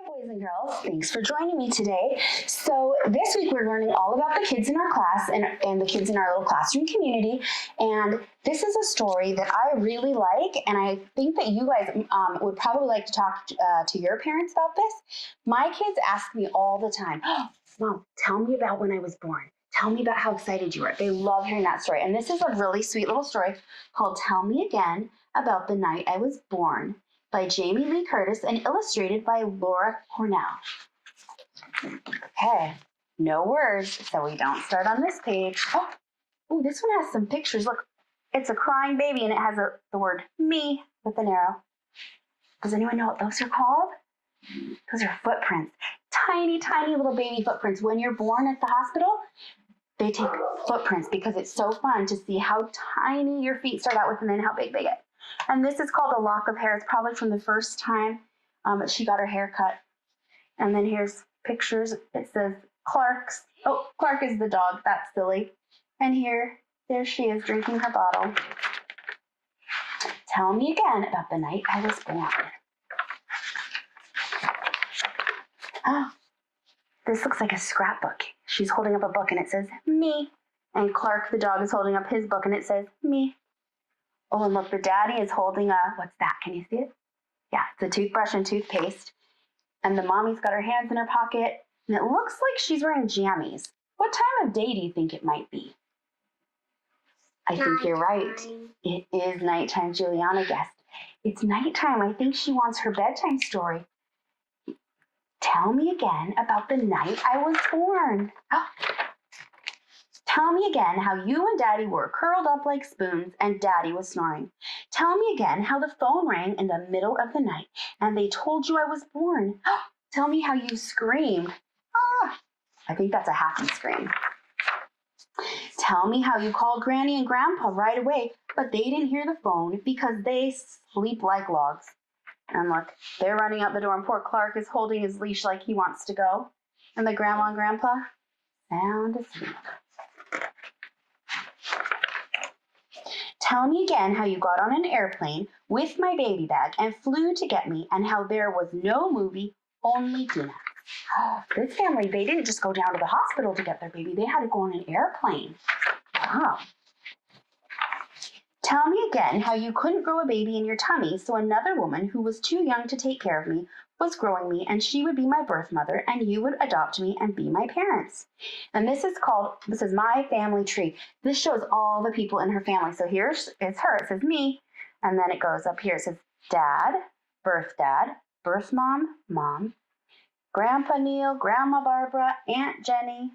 Boys and girls, thanks for joining me today. So this week we're learning all about the kids in our class and the kids in our little classroom community. And this is a story that I really like, and I think that you guys would probably like to talk to your parents about this. My kids ask me all the time, oh, Mom, tell me about when I was born. Tell me about how excited you were. They love hearing that story. And this is a really sweet little story called Tell Me Again About the Night I Was Born, by Jamie Lee Curtis and illustrated by Laura Cornell. Okay, no words, so we don't start on this page. Oh, this one has some pictures. Look, it's a crying baby and it has the word me with an arrow. Does anyone know what those are called? Those are footprints. Tiny, tiny little baby footprints. When you're born at the hospital, they take footprints because it's so fun to see how tiny your feet start out with and then how big they get. And this is called a lock of hair. It's probably from the first time she got her hair cut. And then here's pictures. It says Clark's. Oh, Clark is the dog. That's silly. And there she is drinking her bottle. Tell me again about the night I was born. Oh, this looks like a scrapbook. She's holding up a book and it says me. And Clark, the dog, is holding up his book and it says me. Oh, and look, the daddy is holding what's that? Can you see it? Yeah, it's a toothbrush and toothpaste. And the mommy's got her hands in her pocket, and it looks like she's wearing jammies. What time of day do you think it might be? I think you're right. It is nighttime, Juliana guessed. It's nighttime. I think she wants her bedtime story. Tell me again about the night I was born. Oh. Tell me again how you and Daddy were curled up like spoons and Daddy was snoring. Tell me again how the phone rang in the middle of the night and they told you I was born. Tell me how you screamed. Ah! I think that's a happy scream. Tell me how you called Granny and Grandpa right away, but they didn't hear the phone because they sleep like logs. And look, they're running out the door and poor Clark is holding his leash like he wants to go. And the Grandma and Grandpa sound asleep. Tell me again how you got on an airplane with my baby bag and flew to get me and how there was no movie, only dinner. Oh, this family, they didn't just go down to the hospital to get their baby. They had to go on an airplane. Wow. Tell me again how you couldn't grow a baby in your tummy, so another woman who was too young to take care of me was growing me, and she would be my birth mother, and you would adopt me and be my parents. And this is my family tree. This shows all the people in her family. So here's her. It says me, and then it goes up here. It says dad, birth mom, mom, Grandpa Neil, Grandma Barbara, Aunt Jenny,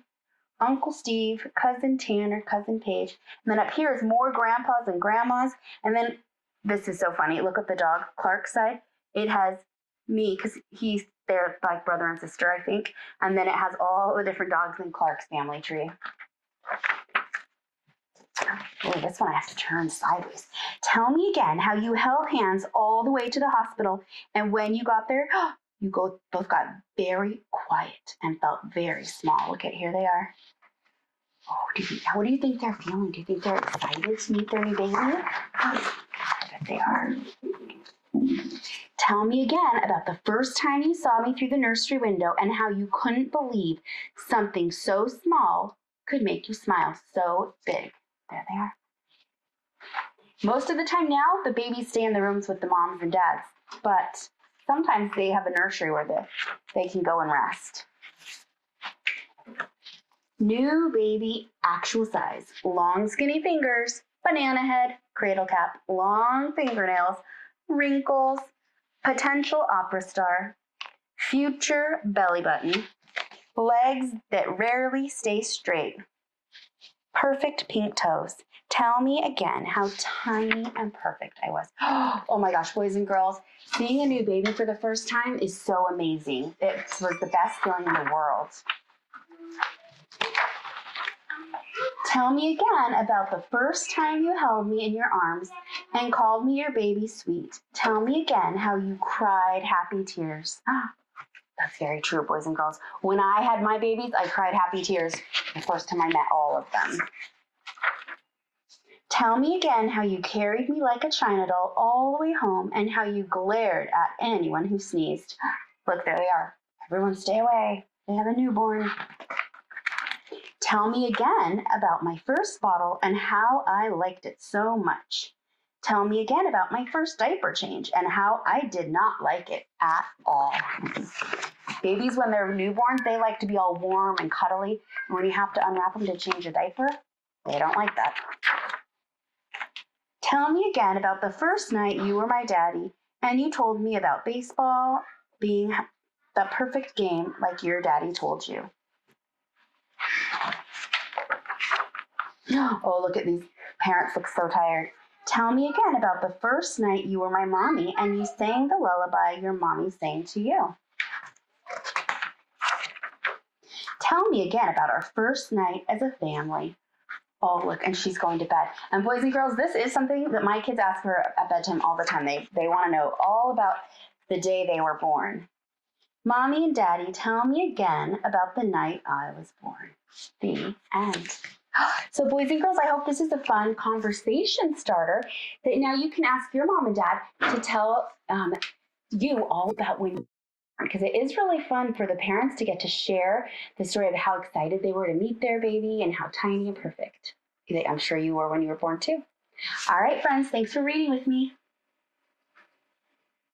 Uncle Steve, Cousin Tanner, Cousin Paige. And then up here is more grandpas and grandmas. And then this is so funny. Look at the dog, Clark's side. It has me because they're like brother and sister, I think. And then it has all the different dogs in Clark's family tree. Oh, this one I have to turn sideways. Tell me again how you held hands all the way to the hospital. And when you got there, you both got very quiet and felt very small. Look at here they are. Oh, what do you think they're feeling? Do you think they're excited to meet their new baby? I bet they are. Tell me again about the first time you saw me through the nursery window and how you couldn't believe something so small could make you smile so big. There they are. Most of the time now, the babies stay in the rooms with the moms and dads, but sometimes they have a nursery where they can go and rest. New baby, actual size, long skinny fingers, banana head, cradle cap, long fingernails, wrinkles, potential opera star, future belly button, legs that rarely stay straight, perfect pink toes. Tell me again how tiny and perfect I was. Oh my gosh, boys and girls, seeing a new baby for the first time is so amazing. It was the best feeling in the world. Tell me again about the first time you held me in your arms and called me your baby sweet. Tell me again how you cried happy tears. That's very true, boys and girls. When I had my babies, I cried happy tears the first time I met all of them. Tell me again how you carried me like a china doll all the way home and how you glared at anyone who sneezed. Look, there they are. Everyone stay away. They have a newborn. Tell me again about my first bottle and how I liked it so much. Tell me again about my first diaper change and how I did not like it at all. Babies, when they're newborns, they like to be all warm and cuddly. And when you have to unwrap them to change a diaper, they don't like that. Tell me again about the first night you were my daddy and you told me about baseball being the perfect game like your daddy told you. Oh, look at these parents look so tired. Tell me again about the first night you were my mommy and you sang the lullaby your mommy sang to you. Tell me again about our first night as a family. Oh, look, and she's going to bed. And boys and girls, this is something that my kids ask for at bedtime all the time. They want to know all about the day they were born. Mommy and Daddy, tell me again about the night I was born. The end. So boys and girls, I hope this is a fun conversation starter that now you can ask your mom and dad to tell you all about when, because it is really fun for the parents to get to share the story of how excited they were to meet their baby and how tiny and perfect I'm sure you were when you were born too. All right, friends, thanks for reading with me.